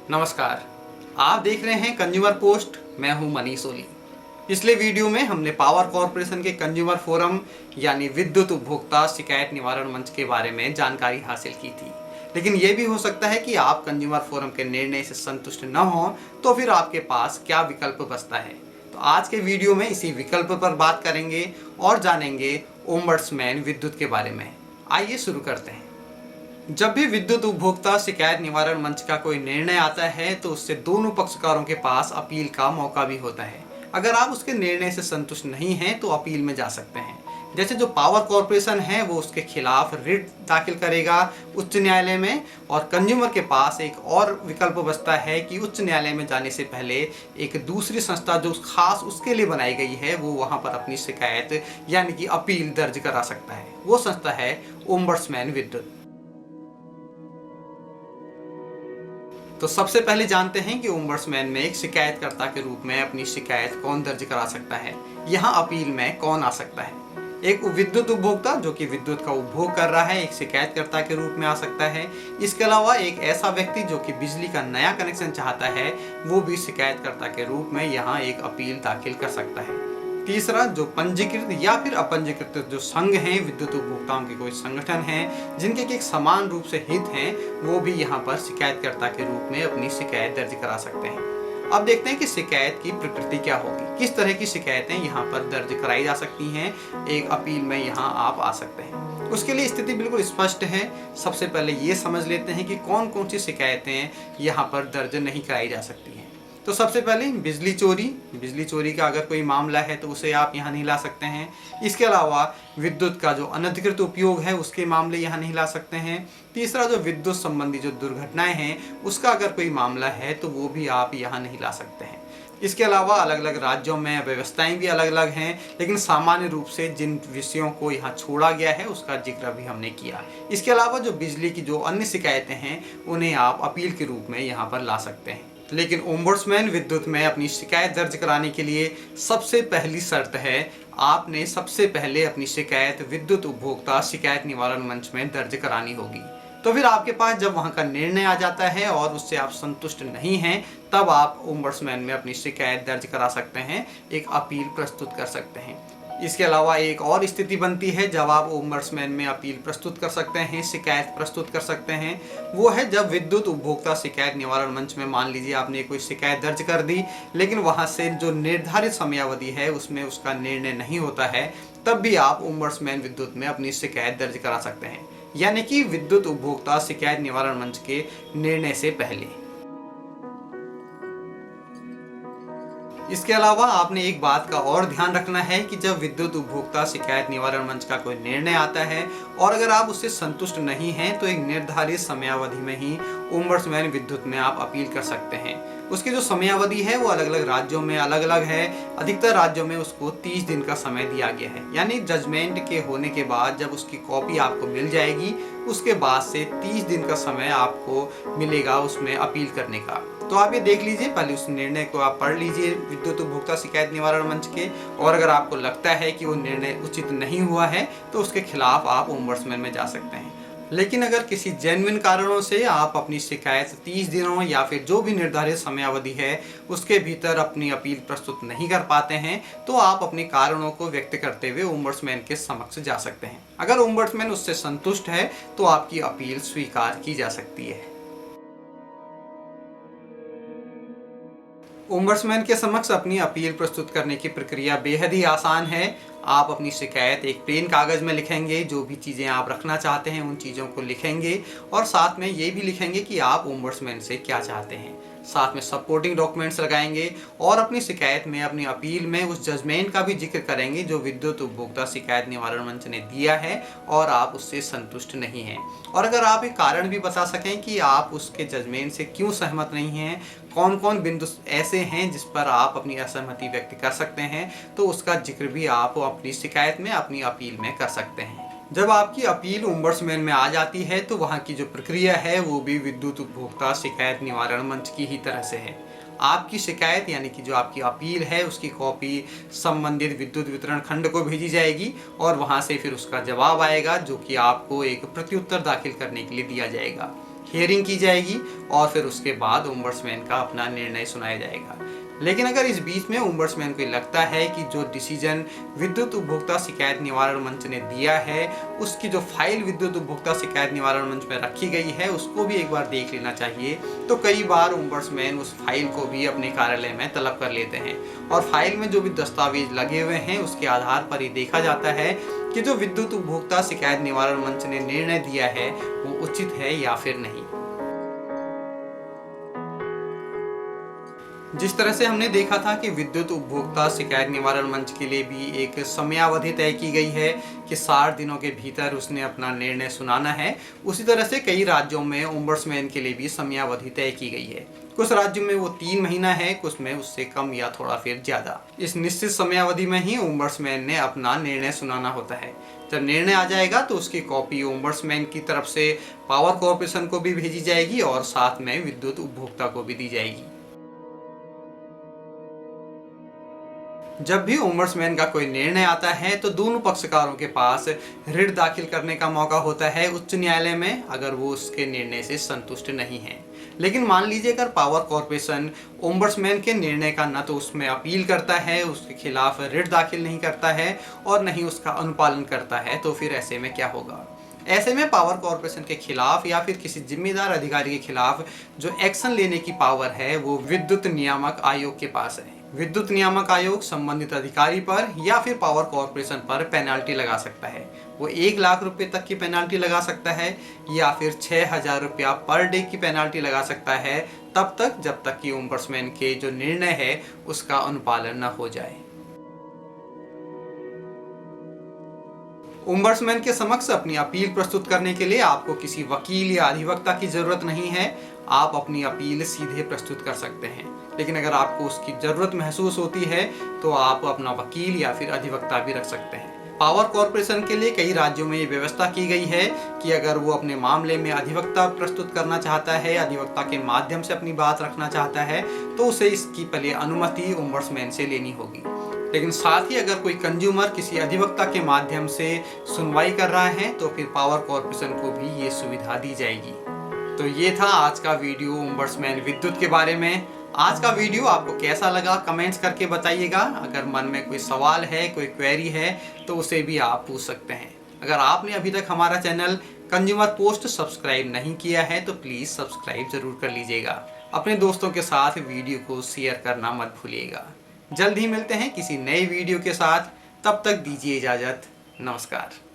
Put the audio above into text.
नमस्कार, आप देख रहे हैं कंज्यूमर पोस्ट। मैं हूं मनीष सोली। पिछले वीडियो में हमने पावर कॉरपोरेशन के कंज्यूमर फोरम यानी विद्युत उपभोक्ता शिकायत निवारण मंच के बारे में जानकारी हासिल की थी। लेकिन यह भी हो सकता है कि आप कंज्यूमर फोरम के निर्णय से संतुष्ट न हो, तो फिर आपके पास क्या विकल्प बचता है। तो आज के वीडियो में इसी विकल्प पर बात करेंगे और जानेंगे ओम्बड्समैन विद्युत के बारे में। आइए शुरू करते हैं। जब भी विद्युत उपभोक्ता शिकायत निवारण मंच का कोई निर्णय आता है तो उससे दोनों पक्षकारों के पास अपील का मौका भी होता है। अगर आप उसके निर्णय से संतुष्ट नहीं हैं तो अपील में जा सकते हैं। जैसे जो पावर कॉरपोरेशन है वो उसके खिलाफ रिट दाखिल करेगा उच्च न्यायालय में, और कंज्यूमर के पास एक और विकल्प बचता है कि उच्च न्यायालय में जाने से पहले एक दूसरी संस्था जो खास उसके लिए बनाई गई है वो वहां पर अपनी शिकायत यानी कि अपील दर्ज करा सकता है। वो संस्था है ओम्बड्समैन विद्युत। तो सबसे पहले जानते हैं कि ओम्बड्समैन में एक शिकायतकर्ता के रूप में अपनी शिकायत कौन दर्ज करा सकता है। यहाँ अपील में कौन आ सकता है। एक विद्युत उपभोक्ता जो कि विद्युत का उपभोग कर रहा है एक शिकायतकर्ता के रूप में आ सकता है। इसके अलावा एक ऐसा व्यक्ति जो कि बिजली का नया कनेक्शन चाहता है वो भी शिकायतकर्ता के रूप में यहाँ एक अपील दाखिल कर सकता है। तीसरा, जो पंजीकृत या फिर अपंजीकृत जो संघ हैं, विद्युत उपभोक्ताओं के कोई संगठन हैं जिनके एक समान रूप से हित हैं, वो भी यहाँ पर शिकायतकर्ता के रूप में अपनी शिकायत दर्ज करा सकते हैं। अब देखते हैं कि शिकायत की प्रकृति क्या होगी, किस तरह की शिकायतें यहाँ पर दर्ज कराई जा सकती हैं। एक अपील में यहाँ आप आ सकते हैं। उसके लिए स्थिति बिल्कुल स्पष्ट है। सबसे पहले ये समझ लेते हैं कि कौन कौन सी शिकायतें यहाँ पर दर्ज नहीं कराई जा सकती हैं। तो सबसे पहले बिजली चोरी का अगर कोई मामला है तो उसे आप यहाँ नहीं ला सकते हैं। इसके अलावा विद्युत का जो अनधिकृत उपयोग है उसके मामले यहाँ नहीं ला सकते हैं। तीसरा, जो विद्युत संबंधी जो दुर्घटनाएं हैं उसका अगर कोई मामला है तो वो भी आप यहाँ नहीं ला सकते हैं। इसके अलावा अलग अलग राज्यों में व्यवस्थाएं भी अलग अलग हैं, लेकिन सामान्य रूप से जिन विषयों को यहाँ छोड़ा गया है उसका जिक्र भी हमने किया। इसके अलावा जो बिजली की जो अन्य शिकायतें हैं उन्हें आप अपील के रूप में यहाँ पर ला सकते हैं। लेकिन ओम्बड्समैन विद्युत में अपनी शिकायत दर्ज कराने के लिए सबसे पहली शर्त है, आपने सबसे पहले अपनी शिकायत विद्युत उपभोक्ता शिकायत निवारण मंच में दर्ज करानी होगी। तो फिर आपके पास जब वहां का निर्णय आ जाता है और उससे आप संतुष्ट नहीं हैं, तब आप ओम्बड्समैन में अपनी शिकायत दर्ज करा सकते हैं, एक अपील प्रस्तुत कर सकते हैं। इसके अलावा एक और स्थिति बनती है जब आप ओम्बड्समैन में अपील प्रस्तुत कर सकते हैं, शिकायत प्रस्तुत कर सकते हैं। वो है जब विद्युत उपभोक्ता शिकायत निवारण मंच में मान लीजिए आपने कोई शिकायत दर्ज कर दी, लेकिन वहां से जो निर्धारित समयावधि है उसमें उसका निर्णय नहीं होता है, तब भी आप ओम्बड्समैन विद्युत में अपनी शिकायत दर्ज करा सकते हैं, यानी कि विद्युत उपभोक्ता शिकायत निवारण मंच के निर्णय से पहले। इसके अलावा आपने एक बात का और ध्यान रखना है कि जब विद्युत उपभोक्ता शिकायत निवारण मंच का कोई निर्णय आता है और अगर आप उससे संतुष्ट नहीं हैं तो एक निर्धारित समयावधि में ही ओम्बड्समैन विद्युत में आप अपील कर सकते हैं। उसकी जो समयावधि है वो अलग अलग राज्यों में अलग अलग है। अधिकतर राज्यों में उसको 30 दिन का समय दिया गया है, यानी जजमेंट के होने के बाद जब उसकी कॉपी आपको मिल जाएगी उसके बाद से 30 दिन का समय आपको मिलेगा उसमें अपील करने का। तो आप ये देख लीजिए, पहले उस निर्णय को आप पढ़ लीजिए विद्युत उपभोक्ता शिकायत निवारण मंच के, और अगर आपको लगता है कि वो निर्णय उचित नहीं हुआ है तो उसके खिलाफ आप ओम्बड्समैन में जा सकते हैं। लेकिन अगर किसी जेन्युइन कारणों से आप अपनी शिकायत 30 दिनों या फिर जो भी निर्धारित समयावधि है उसके भीतर अपनी अपील प्रस्तुत नहीं कर पाते हैं तो आप अपने कारणों को व्यक्त करते हुए ओम्बड्समैन के समक्ष जा सकते हैं। अगर ओम्बड्समैन उससे संतुष्ट है तो आपकी अपील स्वीकार की जा सकती है। ओम्बड्समैन के समक्ष अपनी अपील प्रस्तुत करने की प्रक्रिया बेहद ही आसान है। आप अपनी शिकायत एक प्लेन कागज में लिखेंगे, जो भी चीज़ें आप रखना चाहते हैं उन चीज़ों को लिखेंगे और साथ में ये भी लिखेंगे कि आप ओम्बड्समैन से क्या चाहते हैं। साथ में सपोर्टिंग डॉक्यूमेंट्स लगाएंगे और अपनी शिकायत में अपनी अपील में उस जजमेंट का भी जिक्र करेंगे जो विद्युत उपभोक्ता शिकायत निवारण मंच ने दिया है और आप उससे संतुष्ट नहीं हैं। और अगर आप एक कारण भी बता सकें कि आप उसके जजमेंट से क्यों सहमत नहीं हैं, कौन कौन बिंदु ऐसे हैं जिस पर आप अपनी असहमति व्यक्त कर सकते हैं, तो उसका जिक्र भी आप अपनी शिकायत में अपनी अपील में कर सकते हैं। जब आपकी अपील ओम्बड्समैन में आ जाती है तो वहाँ की जो प्रक्रिया है वो भी विद्युत उपभोक्ता शिकायत निवारण मंच की ही तरह से है। आपकी शिकायत यानी कि जो आपकी अपील है उसकी कॉपी संबंधित विद्युत वितरण खंड को भेजी जाएगी और वहाँ से फिर उसका जवाब आएगा जो कि आपको एक प्रत्युत्तर दाखिल करने के लिए दिया जाएगा। हियरिंग की जाएगी और फिर उसके बाद ओम्बड्समैन का अपना निर्णय सुनाया जाएगा। लेकिन अगर इस बीच में ओम्बड्समैन को लगता है कि जो डिसीजन विद्युत उपभोक्ता शिकायत निवारण मंच ने दिया है, उसकी जो फाइल विद्युत उपभोक्ता शिकायत निवारण मंच में रखी गई है उसको भी एक बार देख लेना चाहिए, तो कई बार ओम्बड्समैन उस फाइल को भी अपने कार्यालय में तलब कर लेते हैं और फाइल में जो भी दस्तावेज लगे हुए हैं उसके आधार पर ही देखा जाता है कि जो विद्युत उपभोक्ता शिकायत निवारण मंच ने निर्णय दिया है वो उचित है या फिर नहीं। जिस तरह से हमने देखा था कि विद्युत उपभोक्ता शिकायत निवारण मंच के लिए भी एक समयावधि तय की गई है कि 60 दिनों के भीतर उसने अपना निर्णय सुनाना है, उसी तरह से कई राज्यों में ओम्बड्समैन के लिए भी समयावधि तय की गई है। कुछ राज्यों में वो 3 महीना है, कुछ में उससे कम या थोड़ा फिर ज्यादा। इस निश्चित समयावधि में ही ओम्बड्समैन ने अपना निर्णय सुनाना होता है। जब निर्णय आ जाएगा तो उसकी कॉपी ओम्बड्समैन की तरफ से पावर कॉर्पोरेशन को भी भेजी जाएगी और साथ में विद्युत उपभोक्ता को भी दी जाएगी। जब भी ओम्बड्समैन का कोई निर्णय आता है तो दोनों पक्षकारों के पास रिट दाखिल करने का मौका होता है उच्च न्यायालय में, अगर वो उसके निर्णय से संतुष्ट नहीं है। लेकिन मान लीजिए अगर पावर कॉर्पोरेशन ओम्बड्समैन के निर्णय का न तो उसमें अपील करता है, उसके खिलाफ रिट दाखिल नहीं करता है और न ही उसका अनुपालन करता है, तो फिर ऐसे में क्या होगा? ऐसे में पावर कॉर्पोरेशन के खिलाफ या फिर किसी जिम्मेदार अधिकारी के खिलाफ जो एक्शन लेने की पावर है वो विद्युत नियामक आयोग के पास है। विद्युत नियामक आयोग संबंधित अधिकारी पर या फिर पावर कॉर्पोरेशन पर पेनाल्टी लगा सकता है। वो 1 लाख रुपए तक की पेनाल्टी लगा सकता है या फिर 6,000 रुपया पर डे की पेनाल्टी लगा सकता है, तब तक जब तक कि ओम्बड्समैन के जो निर्णय है उसका अनुपालन न हो जाए। ओम्बड्समैन के समक्ष अपनी अपील प्रस्तुत करने के लिए आपको किसी वकील या अधिवक्ता की जरूरत नहीं है। आप अपनी अपील सीधे प्रस्तुत कर सकते हैं। लेकिन अगर आपको उसकी जरूरत महसूस होती है तो आप अपना वकील या फिर अधिवक्ता भी रख सकते हैं। पावर कॉर्पोरेशन के लिए कई राज्यों में ये व्यवस्था की गई है कि अगर वो अपने मामले में अधिवक्ता प्रस्तुत करना चाहता है, अधिवक्ता के माध्यम से अपनी बात रखना चाहता है, तो उसे इसकी पहले अनुमति ओम्बड्समैन से लेनी होगी। लेकिन साथ ही अगर कोई कंज्यूमर किसी अधिवक्ता के माध्यम से सुनवाई कर रहा है तो फिर पावर कॉर्पोरेशन को भी ये सुविधा दी जाएगी। तो ये था आज का वीडियो ओम्बड्समैन विद्युत के बारे में। आज का वीडियो आपको कैसा लगा कमेंट्स करके बताइएगा। अगर मन में कोई सवाल है, कोई क्वेरी है तो उसे भी आप पूछ सकते हैं। अगर आपने अभी तक हमारा चैनल कंज्यूमर पोस्ट सब्सक्राइब नहीं किया है तो प्लीज़ सब्सक्राइब जरूर कर लीजिएगा। अपने दोस्तों के साथ वीडियो को शेयर करना मत भूलिएगा। जल्द ही मिलते हैं किसी नए वीडियो के साथ, तब तक दीजिए इजाज़त। नमस्कार।